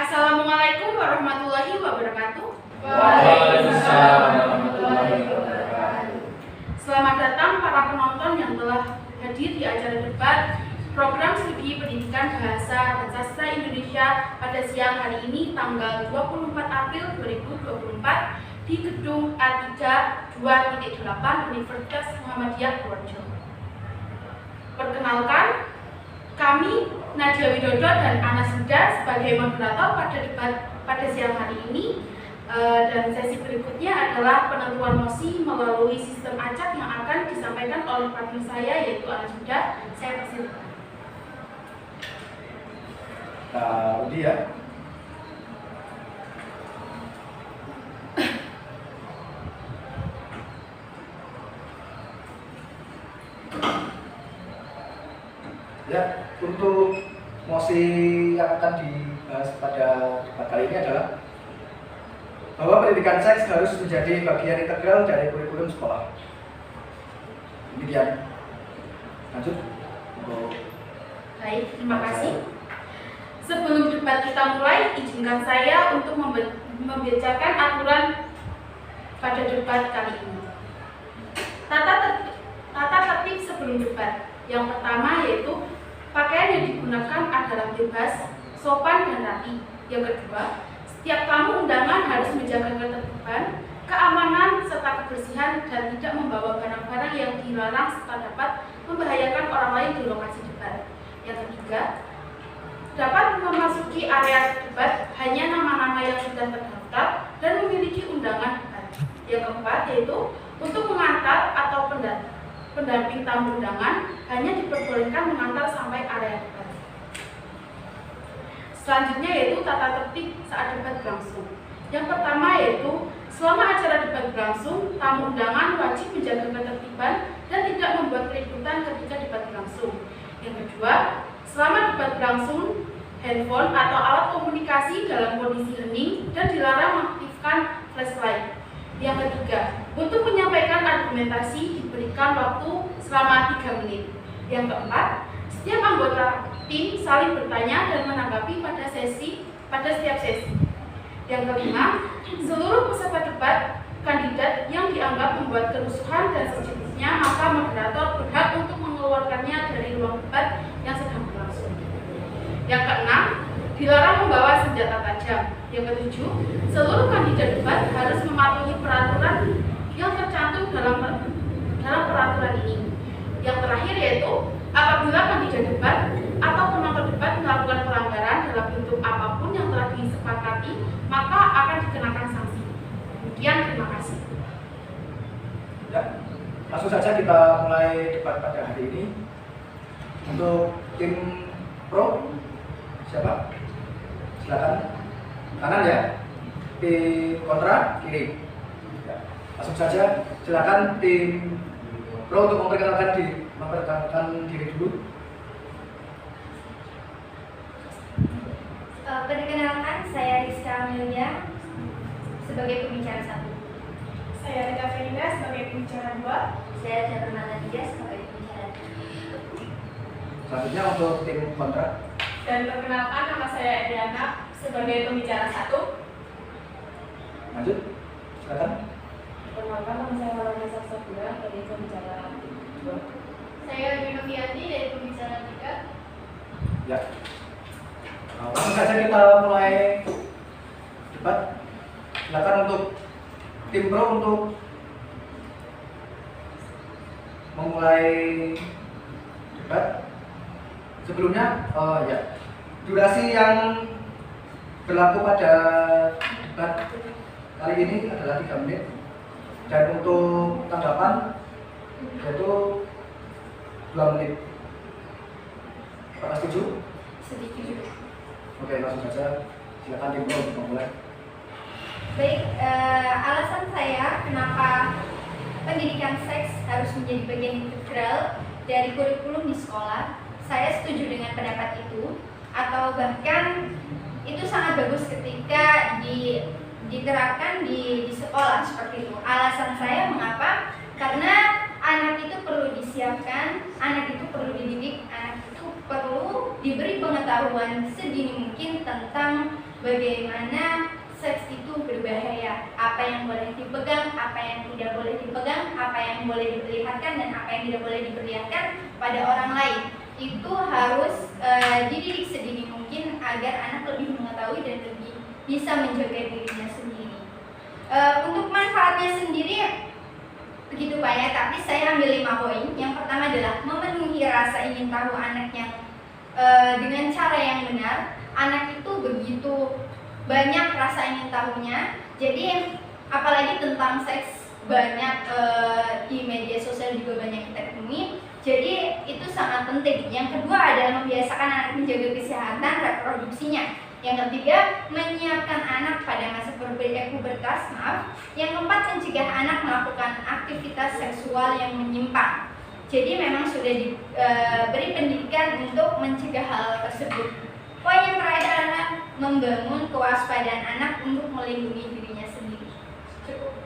Assalamualaikum warahmatullahi wabarakatuh. Waalaikumsalam warahmatullahi wabarakatuh. Selamat datang para penonton yang telah hadir di acara debat program studi pendidikan bahasa dan sastra Indonesia pada siang hari ini tanggal 24 April 2024 di gedung A3 2.8 Universitas Muhammadiyah Purworejo. Perkenalkan, kami Nadia Widodo dan Anas Huda sebagai moderator pada debat pada siang hari ini. Dan sesi berikutnya adalah penentuan mosi melalui sistem acak yang akan disampaikan oleh partner saya yaitu Anas Huda. Saya persilakan. Udi ya. Ya, untuk mosi yang akan dibahas pada debat kali ini adalah bahwa pendidikan seks harus menjadi bagian integral dari kurikulum sekolah. Demikian. Lanjut. Baik, terima kasih. Sebelum debat kita mulai, izinkan saya untuk membacakan aturan pada debat kali ini. Tata tertib sebelum debat. Yang pertama yaitu pakaian yang digunakan adalah bebas, sopan dan rapi. Yang kedua, setiap tamu undangan harus menjaga ketertiban, keamanan, serta kebersihan dan tidak membawa barang-barang yang dilarang serta dapat membahayakan orang lain di lokasi debat. Yang ketiga, dapat memasuki area debat hanya nama-nama yang sudah terdaftar dan memiliki undangan debat. Yang keempat yaitu untuk mengantar atau pendamping tamu undangan hanya diperbolehkan mengantar sampai area debat. Selanjutnya yaitu tata tertib saat debat berlangsung. Yang pertama yaitu selama acara debat berlangsung, tamu undangan wajib menjaga ketertiban dan tidak membuat keributan ketika debat berlangsung. Yang kedua, selama debat berlangsung, handphone atau alat komunikasi dalam kondisi hening dan dilarang mengaktifkan flashlight. Yang ketiga, untuk menyampaikan argumentasi diberikan waktu selama 3 menit. Yang keempat, setiap anggota tim saling bertanya dan menanggapi pada setiap sesi. Yang kelima, seluruh peserta debat kandidat yang dianggap membuat kerusuhan dan sejenisnya, maka moderator berhak untuk mengeluarkannya dari ruang debat yang sedang berlangsung. Yang keenam, dilarang membawa senjata tajam. Yang ketujuh, seluruh kandidat debat harus mematuhi peraturan yang tercantum dalam peraturan ini. Yang terakhir yaitu apabila kandidat debat atau penonton debat melakukan pelanggaran dalam bentuk apapun yang telah disepakati, maka akan dikenakan sanksi. Demikian, terima kasih. Ya, langsung saja kita mulai debat pada hari ini. Untuk tim pro, siapa? Silakan. Kanan ya. Tim kontra, kiri. Ya. Langsung saja, silakan tim pro untuk memperkenalkan diri dulu. Perkenalkan, saya Rizka Amelia sebagai pembicara 1. Saya Rita Felina sebagai pembicara 2. Saya Jabal Nadia sebagai pembicara 3. Selanjutnya untuk tim kontra. Dan perkenalkan, nama saya Ediana sebagai pembicara 1. Lanjut, silakan. Perkenalkan, nama saya Maulana Sabsabura sebagai pembicara 2. Saya Dino Fianti dari pembicara 3. Ya. Langsung saja kita mulai debat. Silakan untuk tim pro untuk memulai debat. Sebelumnya, ya, durasi yang berlaku pada debat kali ini adalah 3 menit. Dan untuk tanggapan yaitu 2 menit. Apakah setuju? Setuju. Oke, langsung saja. Silakan tim pro untuk memulai. Baik, alasan saya kenapa pendidikan seks harus menjadi bagian integral dari kurikulum di sekolah, saya setuju dengan pendapat itu, atau bahkan itu sangat bagus ketika diterapkan di sekolah seperti itu. Alasan saya mengapa? Karena anak itu perlu disiapkan, anak itu perlu dididik, anak itu perlu diberi pengetahuan pengetahuan sedini mungkin tentang bagaimana seks itu berbahaya, apa yang boleh dipegang, apa yang tidak boleh dipegang, apa yang boleh diperlihatkan dan apa yang tidak boleh diperlihatkan pada orang lain. Itu harus dididik sedini mungkin agar anak lebih mengetahui dan lebih bisa menjaga dirinya sendiri. Untuk manfaatnya sendiri begitu banyak, tapi saya ambil 5 poin. Yang pertama adalah memenuhi rasa ingin tahu anak yang dengan cara yang benar. Anak itu begitu banyak rasa ingin tahunya. Jadi apalagi tentang seks banyak di media sosial juga banyak kita temui. Jadi itu sangat penting. Yang kedua adalah membiasakan anak menjaga kesehatan reproduksinya. Yang ketiga, menyiapkan anak pada masa pubertas. Yang keempat, mencegah anak melakukan aktivitas seksual yang menyimpang. Jadi memang sudah diberi pendidikan untuk mencegah hal tersebut. Poin yang terakhir adalah membangun kewaspadaan anak untuk melindungi dirinya sendiri. Cukup.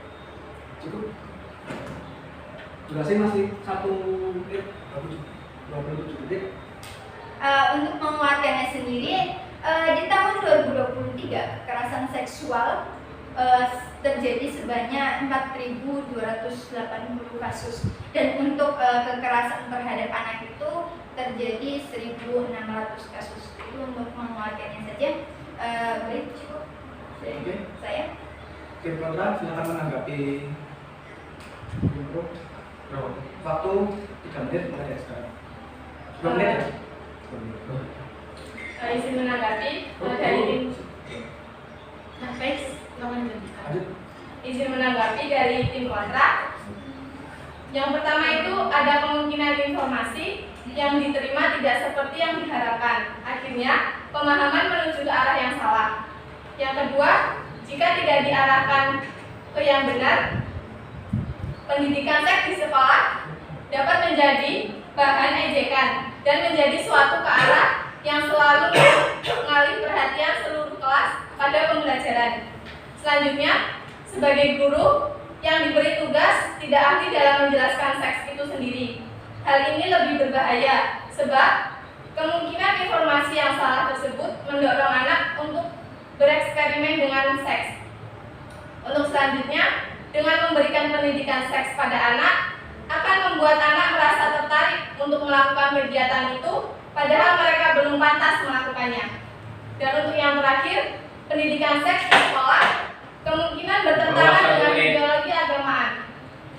Durasi masih 1 menit 27 detik. Untuk menguatkannya sendiri, di tahun 2023 kekerasan seksual terjadi sebanyak 4.280 kasus, dan untuk kekerasan terhadap anak itu terjadi 1.600 kasus. Itu untuk menguatkannya saja. Baik, cukup dari saya. Oke, Kontra, silakan menanggapi. Waktu 3 menit mulai dari sekarang. 2 menit ya? Izin menanggapi dari tim. Nah, baik, Lanjut. izin menanggapi dari tim kontra. Yang pertama itu ada kemungkinan informasi yang diterima tidak seperti yang diharapkan. Akhirnya pemahaman menuju ke arah yang salah. Yang kedua, jika tidak diarahkan ke yang benar, pendidikan seks di sekolah dapat menjadi bahan ejekan dan menjadi suatu ke arah yang selalu mengalih perhatian seluruh kelas pada pembelajaran. Selanjutnya, sebagai guru yang diberi tugas tidak ahli dalam menjelaskan seks itu sendiri. Hal ini lebih berbahaya sebab kemungkinan informasi yang salah tersebut mendorong anak untuk bereksperimen dengan seks. Untuk selanjutnya, dengan memberikan pendidikan seks pada anak akan membuat anak merasa tertarik untuk melakukan kegiatan itu padahal mereka belum pantas melakukannya. Dan untuk yang terakhir, pendidikan seks di sekolah kemungkinan bertentangan dengan ideologi agamaan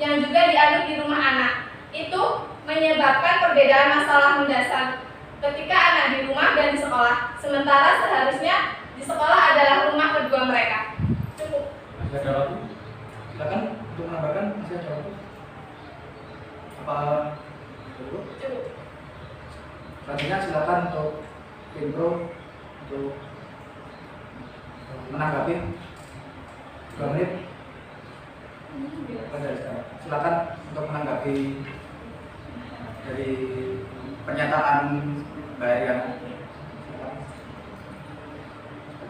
yang juga diaduk di rumah anak. Itu menyebabkan perbedaan masalah mendasar ketika anak di rumah dan di sekolah, sementara seharusnya di sekolah adalah rumah kedua mereka. Cukup. Masih ada waktu? Silakan untuk menambahkan, masih ada waktu? Apa cukup? Cukup. Selanjutnya silakan untuk intro untuk menanggapi 2 menit. Silakan untuk menanggapi dari pernyataan Mbak Eriana.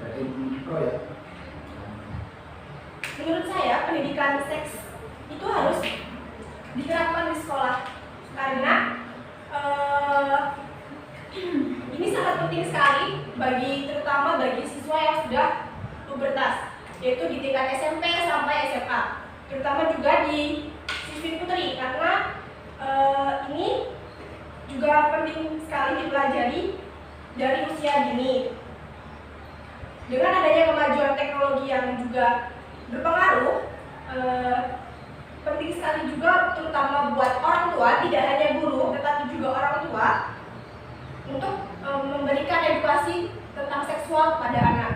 Dari intro ya. Menurut saya pendidikan seks itu harus diterapkan di sekolah karena ini sangat penting sekali terutama bagi siswa yang sudah pubertas, yaitu di tingkat SMP sampai SMA, terutama juga di siswi putri karena ini juga penting sekali dipelajari dari usia dini. Dengan adanya kemajuan teknologi yang juga berpengaruh, penting sekali juga terutama buat orang tua, tidak hanya guru tetapi juga orang tua, untuk memberikan edukasi tentang seksual pada anak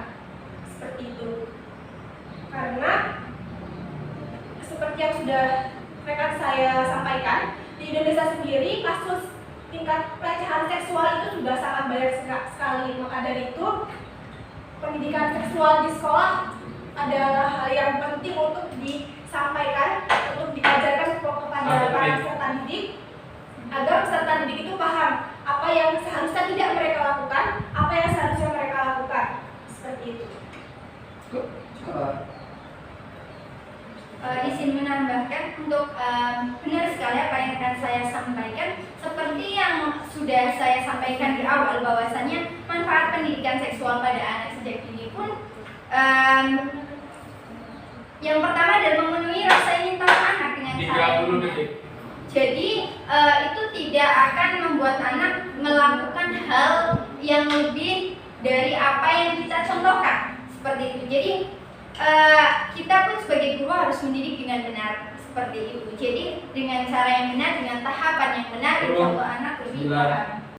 seperti itu. Karena seperti yang sudah rekan saya sampaikan, di Indonesia sendiri kasus tingkat pelecehan seksual itu sudah sangat banyak sekali. Maka dari itu pendidikan seksual di sekolah adalah hal yang penting untuk disampaikan, untuk diajarkan kepada para peserta didik, agar peserta didik itu paham apa yang seharusnya tidak mereka lakukan, apa yang seharusnya mereka lakukan, seperti itu. Izin menambahkan untuk benar sekali apa yang akan saya sampaikan, seperti yang sudah saya sampaikan di awal bahwasanya manfaat manfaat pendidikan seksual pada anak sejak dini pun yang pertama adalah memenuhi rasa ingin tahu anak dengan cara yang benar. Jadi itu tidak akan membuat anak melakukan hal yang lebih dari apa yang kita contohkan seperti itu. Jadi kita pun sebagai guru harus mendidik dengan benar seperti itu. Jadi dengan cara yang benar, dengan tahapan yang benar, insya Allah anak lebih paham.